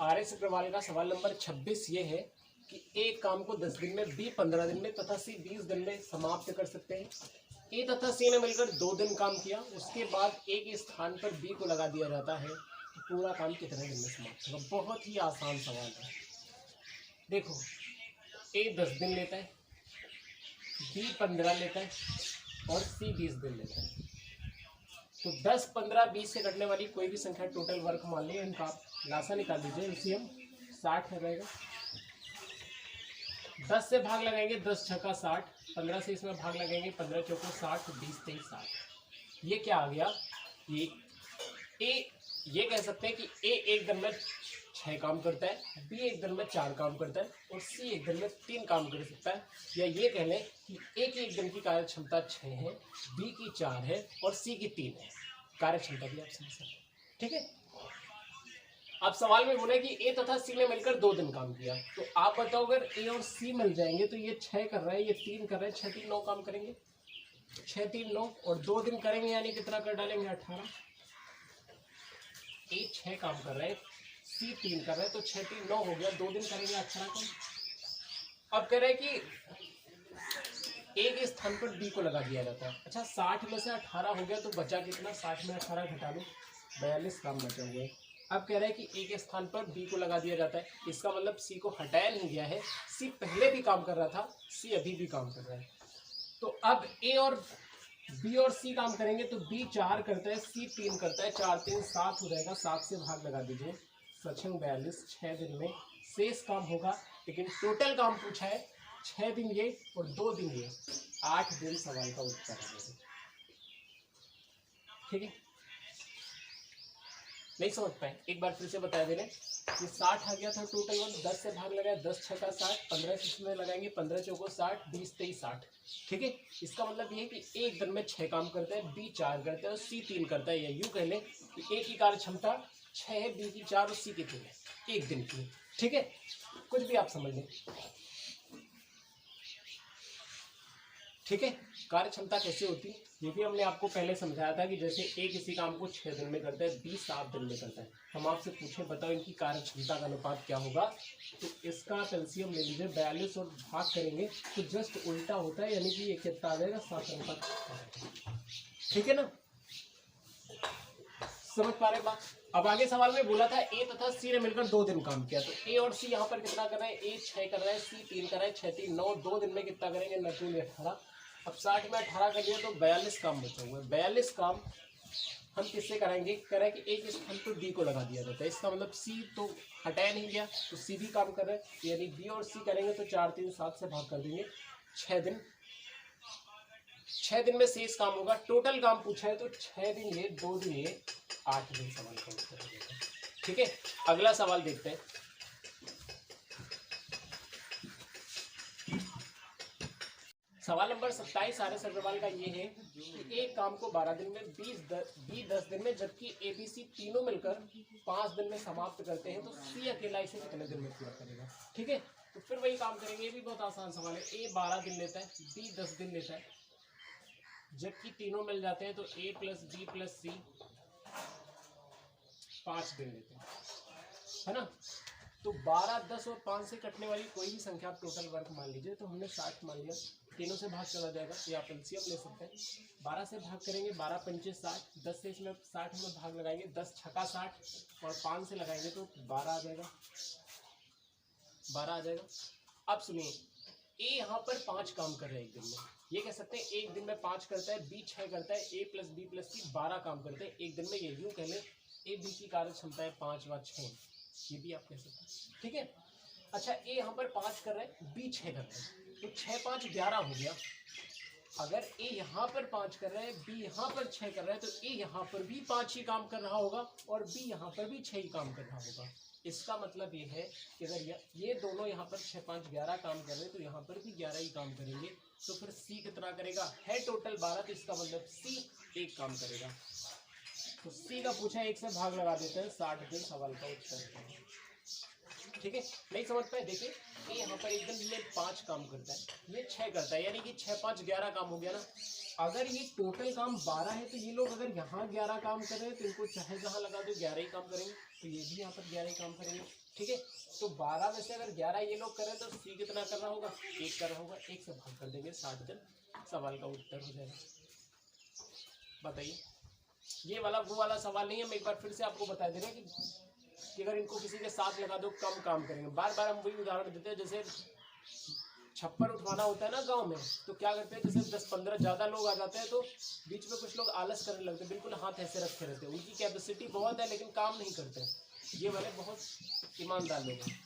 RS. Agarwal का सवाल number 26 ये है कि ए काम को 10 दिन में, बी 15 दिन में तथा सी 20 दिन में समाप्त कर सकते हैं। ए तथा सी ने मिलकर 2 दिन काम किया, उसके बाद ए के स्थान पर बी को लगा दिया जाता है, तो पूरा काम कितने दिन में समाप्त होगा। बहुत ही आसान सवाल है। देखो, ए 10 दिन लेता है, बी 15 लेता है और सी 20 दिन लेता है। तो 10, 15, 20 से कटने वाली कोई भी संख्या टोटल वर्क मान लीजिए, इनका आप लासा निकाल दीजिए। एलसीएम 60 हो जाएगा। 10 से भाग लगाएंगे, 10 छक्का 60, 15 से इसमें भाग लगाएंगे, 15 चौको 60, 20 23 60। ये क्या आ गया? ये कह सकते हैं कि ए एक दिन में 6 काम करता है, बी एक दिन में 4 काम करता है और सी एक दिन में 3 काम कर सकता है। या ये कह लें कि ए की एक दिन की कार्य क्षमता 6 है, बी की 4 है और सी की 3 है। कार्य क्षमता भी आप समझ सकते हैं। ठीक है। अब सवाल में बोले कि ए तथा सी ने मिलकर 2 दिन काम किया, तो आप बताओ अगर ए और सी मिल जाएंगे तो ये 6 कर रहा है, ये 3 कर रहा है, 6 3 9 काम करेंगे, 6 3 9 और 2 दिन करेंगे, यानी कितना कर डालेंगे? 18। ए 6 काम कर रहे हैं, सी 3 कर रहे हैं, तो 6 3 9 हो गया, 2 दिन करेंगे 18 को। अब कह रहे हैं कि ए के स्थान पर बी को लगा दिया जाता है। अच्छा, 60 में से 18 हो गया तो बचा कितना? 60 में 18 घटा लो, 42 काम बचे हुए। अब कह रहे हैं कि ए के स्थान पर बी को लगा दिया जाता है, इसका मतलब सी को हटाया नहीं गया है। सी पहले भी काम कर रहा था, सी अभी भी काम कर रहा है। तो अब ए और बी और सी काम करेंगे, तो बी 4 करता है, सी 3 करता है, 4 3 7 हो जाएगा। 7 से भाग लगा दीजिए, 42 6 दिन में शेष काम होगा। लेकिन टोटल काम पूछा है 6 दिन ये और 2 दिन ये, 8 दिन सवाल का उत्तर है। ठीक है, नहीं समझ पाए? एक बार फिर से बता दे रहे कि 60 आ गया था टोटल वन, 10 से भाग लगाया, 10 छक्का 60, 15 से इसमें लगाएंगे, 15 चौको 60, 20 23 60। ठीक है, इसका मतलब ये है कि एक दिन में 6 काम करता है, बी 4 करता है और सी 3 करता है। या यूं कह लें कि ए की कार्य क्षमता 6 है, बी की 4 और सी की 3 है एक दिन की। ठीक है, कुछ भी आप समझ लें। ठीक है, कार्य क्षमता कैसे होती है ये भी हमने आपको पहले समझाया था कि जैसे ए किसी काम को 6 दिन में करता है, बी 7 दिन में करता है। हम आपसे पूछें बताओ इनकी कार्य क्षमता का अनुपात क्या होगा, तो इसका एलसीएम ले लीजिए 42 और भाग करेंगे तो जस्ट उल्टा होता है, यानी कि ये कितना आ जाएगा? 7 अनुपात। ठीक है ना, समझ पा रहे बात? अब आगे सवाल में बोला था ए तथा सी ने मिलकर 2 दिन काम किया, तो ए और सी यहाँ पर कितना कर रहे हैं? ए 6 कर रहा है, सी 3 कर रहा है, 6 3 9, 2 दिन में कितना करेंगे? 9 2 18। अब 60 में 18 कर दिया तो 42 काम बचे हुए। 42 काम हम किससे कराएंगे? करें कि एक स्थान पर बी को लगा दिया जाता है, इसका मतलब सी तो हटाया नहीं गया, तो सी भी काम कर रहे हैं, यानी बी और सी करेंगे तो 4 3 7 से भाग कर देंगे, 6 दिन। 6 दिन में शेष काम होगा। टोटल काम पूछा है तो 6 दिन ये, 2 दिन ये, 8 दिन सवाल का उत्तर हो जाएगा। ठीक है, अगला सवाल देखते हैं। सवाल नंबर 27 आर.एस. अग्रवाल का ये है कि एक काम को 12 दिन में, बी 10 दिन में, जबकि ए बी सी तीनों मिलकर 5 दिन में समाप्त करते हैं, तो सी अकेला इसे कितने दिन में पूरा करेगा? ठीक है, तो फिर वही काम करेंगे। ये भी बहुत आसान सवाल है। ए 12 दिन लेता है, बी 10 दिन लेता है, जबकि तीनों मिल जाते हैं, तो ए प्लस बी प्लस सी 5 दिन लेते हैं, है ना। तो 12, 10 और 5 से कटने वाली कोई भी संख्या आप टोटल वर्क मान लीजिए, तो हमने 60 मान लिया, तीनों से भाग चला जाएगा, ये आप एलसीएम ले सकते हैं। 12 से भाग करेंगे, 12 पंचे 60, 10 से इसमें 60 में भाग लगाएंगे, 10 छक्का 60 और 5 से लगाएंगे तो 12 आ जाएगा, 12 आ जाएगा। अब सुनिए, ए यहाँ पर 5 काम कर रहे हैं एक दिन में, ये कह सकते हैं एक दिन में 5 करता है, बी 6 करता है, ए प्लस बी प्लस सी 12 काम करते हैं एक दिन में। ये यूँ कह लें ए बी की कार्य क्षमता है 5 व 6, ये भी आप कह सकते हैं। ठीक है, अच्छा ए यहाँ पर 5 कर रहे हैं, बी 6 कर रहे हैं, तो 6 5 11 हो गया। अगर ए यहाँ पर 5 कर रहे हैं, बी यहाँ पर 6 कर रहा है, तो ए यहाँ पर भी 5 ही काम कर रहा होगा और बी यहाँ पर भी 6 ही काम कर रहा होगा। इसका मतलब ये है कि अगर ये दोनों यहाँ पर 6 5 11 काम कर रहे हैं, तो यहाँ पर भी 11 ही काम करेंगे। तो फिर सी कितना करेगा? है टोटल 12, तो इसका मतलब सी 1 काम करेगा। तो सी का पूछा 1 से भाग लगा देते हैं, 60 दिन सवाल का उत्तर। ठीक है, नहीं समझ पाए? देखिए ये यहाँ पर एक दिन में 5 काम करता है, ये 6 करता है, यानी कि 6 5 11 काम हो गया ना। अगर ये टोटल काम 12 है, तो ये लोग अगर यहाँ 11 काम कर रहे हैं, तो इनको चाहे जहाँ लगा दो 11 ही काम करेंगे, तो ये भी यहाँ पर 11 ही काम करेंगे। ठीक है। तो 12 में से अगर 11 ये लोग करें तो सी कितना कर रहा होगा, 1 कर रहा होगा, 1 से भाग कर देंगे 60 दिन, सवाल का उत्तर हो जाएगा। बताइए, ये वाला वो वाला सवाल नहीं है, हम एक बार फिर से आपको बता दे रहे हैं कि अगर इनको किसी के साथ लगा दो कम काम करेंगे। बार बार हम वही उदाहरण देते हैं, जैसे छप्पर उठवाना होता है ना गांव में, तो क्या करते हैं, जैसे 10-15 ज़्यादा लोग आ जाते हैं तो बीच में कुछ लोग आलस करने लगते हैं, बिल्कुल हाथ ऐसे रखे रहते हैं, उनकी कैपेसिटी बहुत है लेकिन काम नहीं करते। ये वाले बहुत ईमानदार लोग हैं,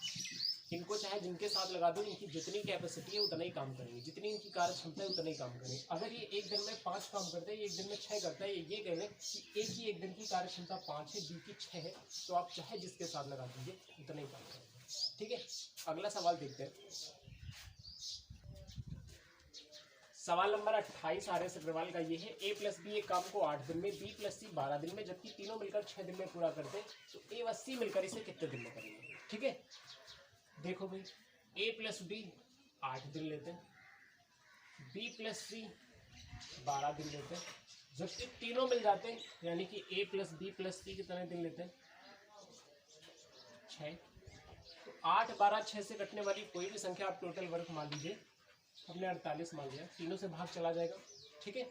इनको चाहे जिनके साथ लगा दो, इनकी जितनी कैपेसिटी है उतना ही काम करेंगे, जितनी इनकी कार्य क्षमता है उतना ही काम करेंगे। अगर ये एक दिन में 5 काम करते हैं, एक दिन में 6 करता है, ये कह लें कि एक ही एक दिन की कार्य क्षमता 5 है, बी की 6 है, तो आप चाहे जिसके साथ लगा दीजिए उतना ही काम करेंगे। ठीक है, अगला सवाल देखते हैं। सवाल नंबर 28 आर.एस. अग्रवाल का ये है, a प्लस बी एक काम को 8 दिन में, b प्लस सी 12 दिन में, जबकि तीनों मिलकर 6 दिन में पूरा करते हैं, तो a व c मिलकर इसे कितने दिन में करेंगे। ठीक है, देखो भाई, a प्लस बी 8 दिन लेते हैं, b प्लस सी 12 दिन लेते हैं, जबकि तीनों मिल जाते हैं, यानी कि a प्लस बी प्लस सी कितने दिन लेते हैं, 6। तो 8, 12, 6 से कटने वाली कोई भी संख्या आप टोटल वर्क मान लीजिए, हमने 48 मान लिया, तीनों से भाग चला जाएगा। ठीक है,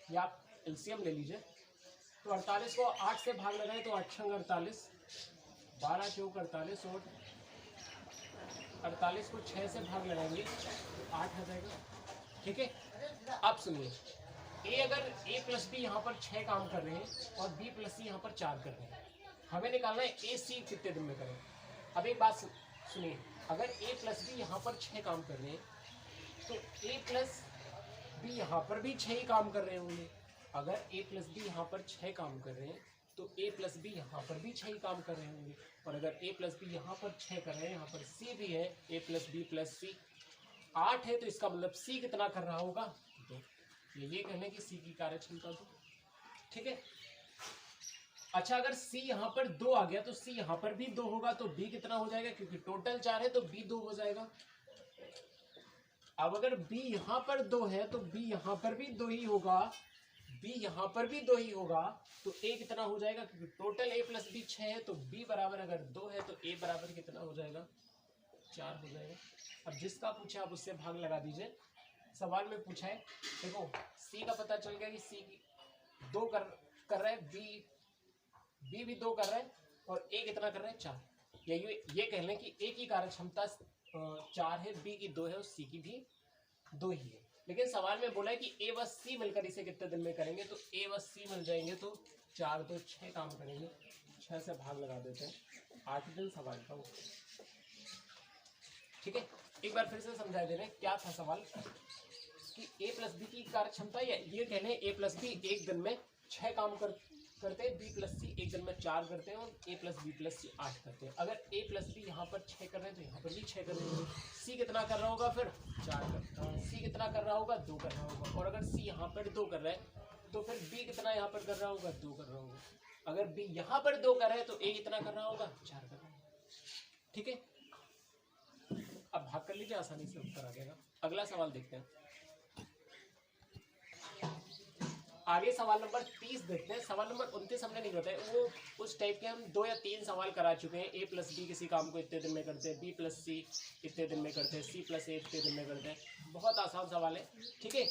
या आप एलसीएम ले लीजिए, तो 48 को 8 से भाग लगाए तो 8 छंग 48, 12 चौक 48, और 48 को 6 से भाग लगाएंगे तो 8 आ जाएगा। ठीक है, अब सुनिए, ए अगर a प्लस बी यहाँ पर 6 काम कर रहे हैं और b प्लस सी यहाँ पर 4 कर रहे हैं, हमें निकालना है ए सी कितने दिन में करें। अब एक बात सुनिए, अगर a प्लस बी यहाँ पर 6 काम कर रहे हैं तो a प्लस बी यहाँ पर भी 6 ही काम कर रहे होंगे। अगर a प्लस बी यहाँ पर 6 काम कर रहे हैं तो a प्लस बी यहाँ पर भी 6 ही काम कर रहे होंगे, और अगर a प्लस बी यहाँ पर 6 कर रहे हैं, यहाँ पर c भी है, a प्लस बी प्लस सी 8 है, तो इसका मतलब c कितना कर रहा होगा, 2। ये कहने की c की कार्यक्षमता 2। ठीक है, अच्छा, अगर c यहाँ पर 2 आ गया तो c यहाँ पर भी 2 होगा, तो b कितना हो जाएगा, क्योंकि टोटल 4 है तो b 2 हो जाएगा। अब अगर b यहाँ पर 2 है तो b यहाँ पर भी 2 ही होगा, b यहाँ पर भी 2 ही होगा, तो a कितना हो जाएगा, क्योंकि टोटल a प्लस बी 6 है, तो b बराबर अगर 2 है तो a बराबर कितना हो जाएगा, 4 हो जाएगा। अब जिसका पूछा आप उससे भाग लगा दीजिए। सवाल में पूछा है, देखो c का पता चल गया कि c 2 कर रहा है, b भी 2 कर रहा है, और a कितना कर रहा है, 4। ये कह लें कि a की कार्यक्षमता 4 है, b की 2 है, और c की भी 2 ही है। लेकिन सवाल में बोला है कि a व c मिलकर इसे कितने दिन में करेंगे, तो a व c मिल जाएंगे तो 4 2 6 काम करेंगे, 6 से भाग लगा देते हैं, 8 दिन सवाल का उत्तर। ठीक है, एक बार फिर से समझा दे रहे हैं क्या था सवाल, कि a प्लस बी की कार्यक्षमता, ये कह लें a प्लस बी एक दिन में 6 काम करते हैं, b प्लस सी एक दिन में 4 करते हैं, और a प्लस बी प्लस सी 8 करते हैं। अगर a प्लस बी यहाँ पर 6 कर रहे हैं तो यहाँ पर भी 6 कर रहे हैं, c कितना कर रहा होगा, फिर 4 c कितना कर रहा होगा, 2 कर रहा होगा, और अगर c यहाँ पर 2 कर रहा है तो फिर b कितना यहाँ पर कर रहा होगा, 2 कर रहा होगा। अगर b यहाँ पर 2 कर रहा है तो a कितना कर रहा होगा, 4 कर रहा होगा। ठीक है, अब भाग कर लीजिए, आसानी से उत्तर आ जाएगा। अगला सवाल देखते हैं, आगे सवाल नंबर 30 देखते हैं। सवाल नंबर 29 हमने नहीं बताया, वो उस टाइप के हम 2 या 3 सवाल करा चुके हैं। a प्लस बी किसी काम को इतने दिन में करते हैं, b प्लस सी इतने दिन में करते हैं, c प्लस ए इतने दिन में करते हैं। बहुत आसान सवाल है। ठीक है,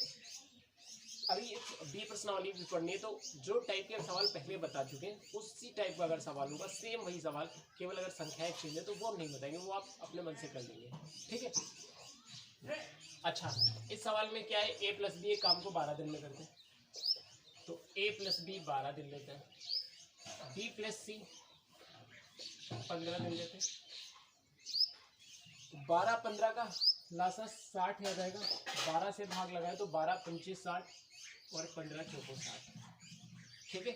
अभी बी प्रश्नावली भी पढ़नी है, तो जो टाइप के सवाल पहले बता चुके हैं उसी टाइप का अगर सवाल होगा, सेम वही सवाल, केवल अगर संख्याएं चेंज है तो वो हम नहीं बताएंगे, वो आप अपने मन से कर लेंगे। ठीक है, अच्छा, इस सवाल में क्या है, a प्लस बी एक काम को 12 दिन में करते हैं, तो a प्लस बी 12 दिन लेते हैं, b प्लस सी 15 दिन लेते हैं, 12 15 का लासा 60 आ जाएगा, 12 से भाग लगाए तो 12 25 60 और 15 चौको 60। ठीक है,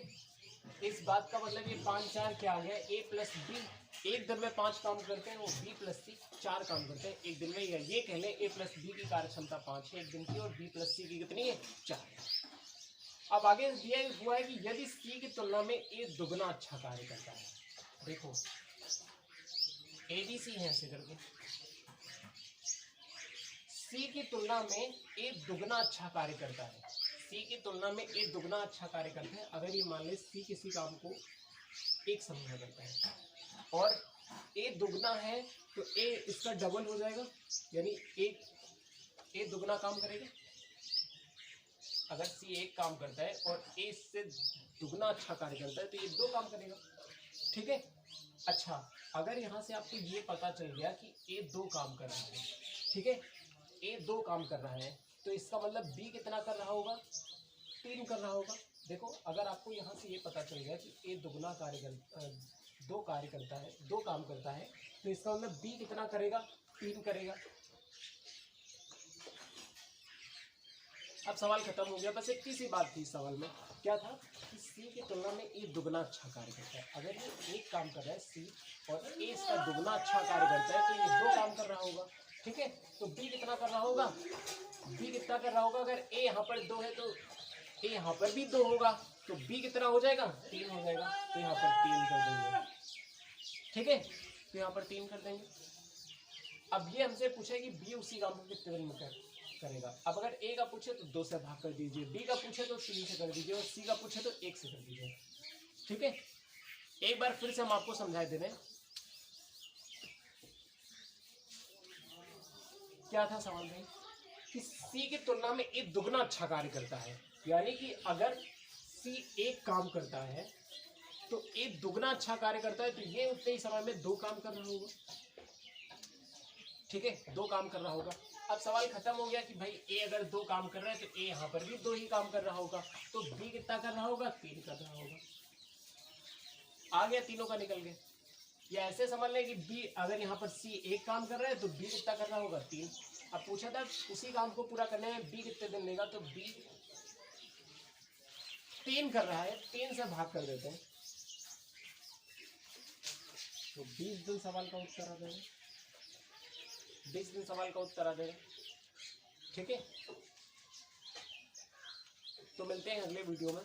इस बात का मतलब ये 5 4 क्या आ गया, a प्लस बी एक दिन में 5 काम करते हैं, वो b प्लस सी 4 काम करते हैं एक दिन में। ये कह लें a प्लस बी की कार्यक्षमता 5 है एक दिन की, और b प्लस सी की कितनी है, 4। अब आगे दिया हुआ है कि यदि c की तुलना में a दुगना अच्छा कार्य करता है, देखो ABC है ऐसे करके, c की तुलना में a दुगना अच्छा कार्य करता है, c की तुलना में a दुगना अच्छा कार्य करता है। अगर ये मान ले c किसी काम को एक समय में करता है और ए दुगना है तो ए इसका डबल हो जाएगा, यानी ए दुगना काम करेगा। अगर सी एक काम करता है और ए इससे दुगना अच्छा कार्य करता है तो ये 2 काम करेगा। ठीक है। अच्छा, अगर यहाँ से आपको ये पता चल गया कि ए 2 काम कर रहा है, ठीक है, ए 2 काम कर रहा है, तो इसका मतलब बी कितना कर रहा होगा, 3 कर रहा होगा। देखो, अगर आपको यहाँ से ये पता चल गया कि ए दुगना दो कार्य करता है, 2 काम करता है, तो इसका मतलब बी कितना करेगा, 3 करेगा। अब सवाल खत्म हो गया। बस एक ही सी बात थी इस सवाल में, क्या था कि सी की तुलना में ए दुगना अच्छा कार्य करता है। अगर ये एक काम कर रहा है सी और ए इसका दुगना अच्छा कार्य करता है तो ये 2 काम कर रहा होगा। ठीक है, तो बी कितना कर रहा होगा, बी कितना कर रहा होगा, अगर ए यहाँ पर 2 है तो ए यहाँ पर भी 2 होगा, तो बी कितना हो जाएगा, 3 हो जाएगा। तो यहाँ पर 3 कर देंगे। ठीक है, तो यहाँ पर 3 कर देंगे। अब ये हमसे पूछा है कि बी उसी काम को कितने दिन में करेगा। अब अगर ए का पूछे तो 2 से भाग कर दीजिए, बी का पूछे तो 3 से कर दीजिए और सी का पूछे तो 1 से कर दीजिए। ठीक है, एक बार फिर से हम आपको समझा दे रहे हैं। क्या था सवाल में कि सी की तुलना में ए दुगना अच्छा कार्य करता है, यानी कि अगर सी एक काम करता है तो ए दुगना अच्छा कार्य करता है, तो ये उतने ही समय में 2 काम कर रहा होगा। ठीक है, 2 काम कर रहा होगा। अब सवाल खत्म हो गया कि भाई ए अगर 2 काम कर रहा है तो ए यहाँ पर भी 2 ही काम कर रहा होगा, तो बी कितना कर रहा होगा, 3 कर रहा होगा। आ गया, तीनों का निकल गया। या ऐसे समझ लें कि बी अगर यहाँ पर सी एक काम कर रहा है तो बी कितना कर रहा होगा, 3। अब पूछा था उसी काम को पूरा करने में बी कितने दिन लेगा, तो बी 3 कर रहा है, 3 से भाग कर देते हैं तो 20 दिन सवाल का उत्तर आ जाएगा। 20 दिन सवाल का उत्तर आ जाएगा। ठीक है, तो मिलते हैं अगले वीडियो में।